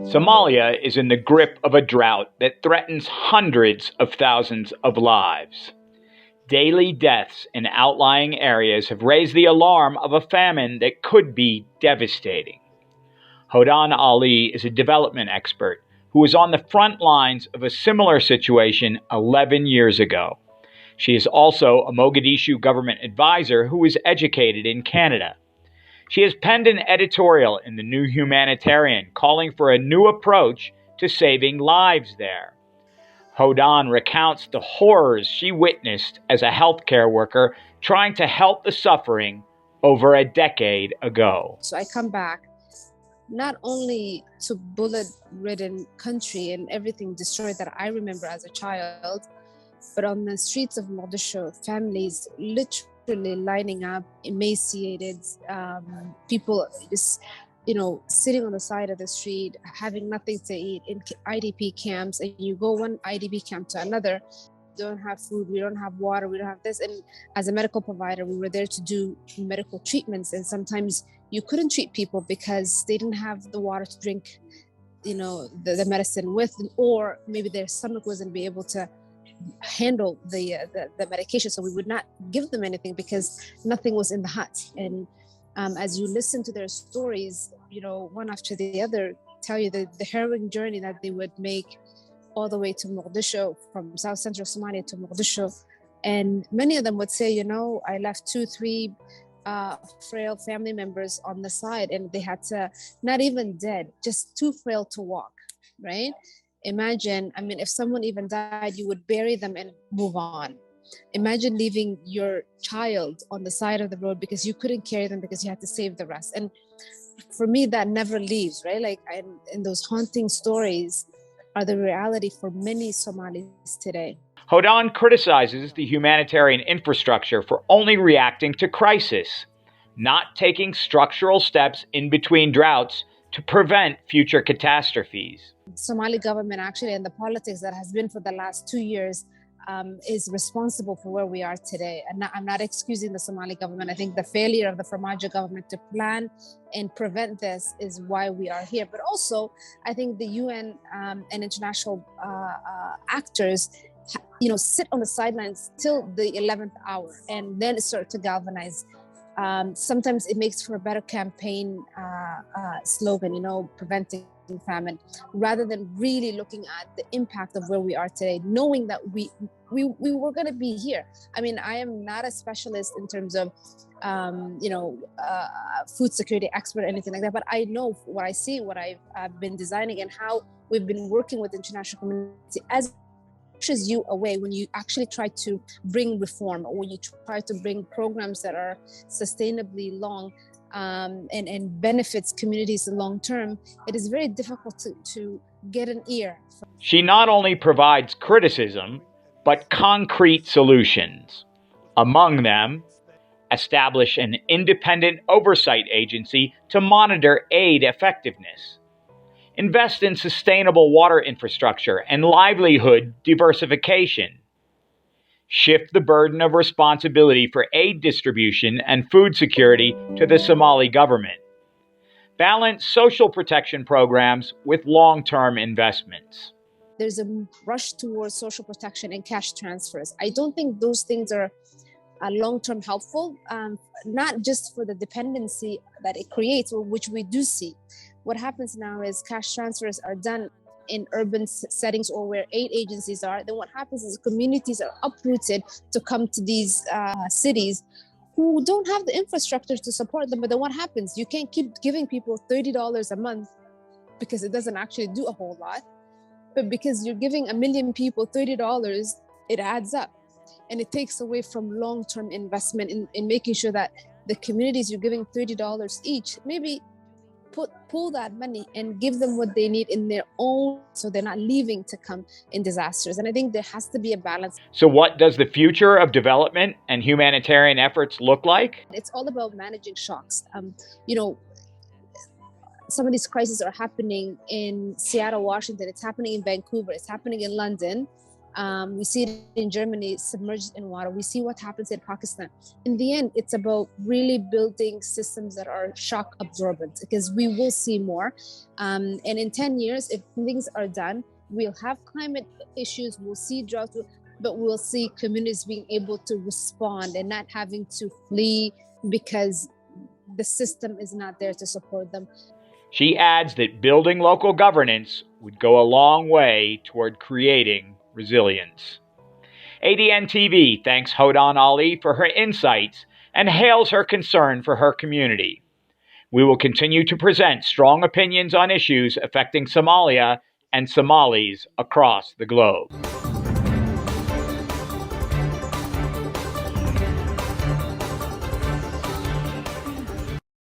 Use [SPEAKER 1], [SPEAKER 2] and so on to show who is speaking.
[SPEAKER 1] Somalia is in the grip of a drought that threatens hundreds of thousands of lives. Daily deaths in outlying areas have raised the alarm of a famine that could be devastating. Hodan Ali is a development expert who was on the front lines of a similar situation 11 years ago. She is also a Mogadishu government advisor who was educated in Canada. She has penned an editorial in the New Humanitarian calling for a new approach to saving lives there. Hodan recounts the horrors she witnessed as a healthcare worker trying to help the suffering over a decade ago.
[SPEAKER 2] So I come back not only to bullet-ridden country and everything destroyed that I remember as a child, but on the streets of Mogadishu, families literally lining up, emaciated, people just, sitting on the side of the street, having nothing to eat in IDP camps. And you go one IDP camp to another, don't have food, we don't have water, we don't have this. And as a medical provider, we were there to do medical treatments. And sometimes you couldn't treat people because they didn't have the water to drink, the medicine with, or maybe their stomach wasn't be able to handle the medication. So we would not give them anything because nothing was in the hut. And as you listen to their stories, one after the other, tell you the harrowing journey that they would make all the way to Mogadishu, from South Central Somalia to Mogadishu. And many of them would say, I left 2-3 frail family members on the side, and they had to, not even dead, just too frail to walk, right? Imagine, if someone even died, you would bury them and move on. Imagine leaving your child on the side of the road because you couldn't carry them because you had to save the rest. And for me, that never leaves, right? And those haunting stories are the reality for many Somalis today.
[SPEAKER 1] Hodan criticizes the humanitarian infrastructure for only reacting to crisis, not taking structural steps in between droughts to prevent future catastrophes.
[SPEAKER 2] Somali government actually, and the politics that has been for the last 2 years, is responsible for where we are today. And I'm not excusing the Somali government. I think the failure of the Farmaajo government to plan and prevent this is why we are here. But also, I think the UN and international actors, sit on the sidelines till the 11th hour and then start to galvanize. Sometimes it makes for a better campaign slogan, preventing famine, rather than really looking at the impact of where we are today, knowing that we were going to be here. I am not a specialist in terms of, food security expert or anything like that, but I know what I see, what I've been designing, and how we've been working with the international community as pushes you away when you actually try to bring reform, or when you try to bring programs that are sustainably long and benefits communities long term. It is very difficult to get an ear.
[SPEAKER 1] She not only provides criticism, but concrete solutions. Among them, establish an independent oversight agency to monitor aid effectiveness. Invest in sustainable water infrastructure and livelihood diversification. Shift the burden of responsibility for aid distribution and food security to the Somali government. Balance social protection programs with long-term investments.
[SPEAKER 2] There's a rush towards social protection and cash transfers. I don't think those things are long-term helpful, not just for the dependency that it creates, which we do see. What happens now is cash transfers are done in urban settings or where aid agencies are. Then what happens is communities are uprooted to come to these cities who don't have the infrastructure to support them. But then what happens? You can't keep giving people $30 a month because it doesn't actually do a whole lot. But because you're giving 1 million people $30, it adds up. And it takes away from long-term investment in making sure that the communities you're giving $30 each, maybe pull that money and give them what they need in their own, so they're not leaving to come in disasters. And I think there has to be a balance.
[SPEAKER 1] So what does the future of development and humanitarian efforts look like?
[SPEAKER 2] It's all about managing shocks. Some of these crises are happening in Seattle, Washington. It's happening in Vancouver. It's happening in London. We see it in Germany, submerged in water. We see what happens in Pakistan. In the end, it's about really building systems that are shock absorbent, because we will see more. And in 10 years, if things are done, we'll have climate issues, we'll see drought, but we'll see communities being able to respond and not having to flee because the system is not there to support them.
[SPEAKER 1] She adds that building local governance would go a long way toward creating resilience. ADN TV thanks Hodan Ali for her insights and hails her concern for her community. We will continue to present strong opinions on issues affecting Somalia and Somalis across the globe.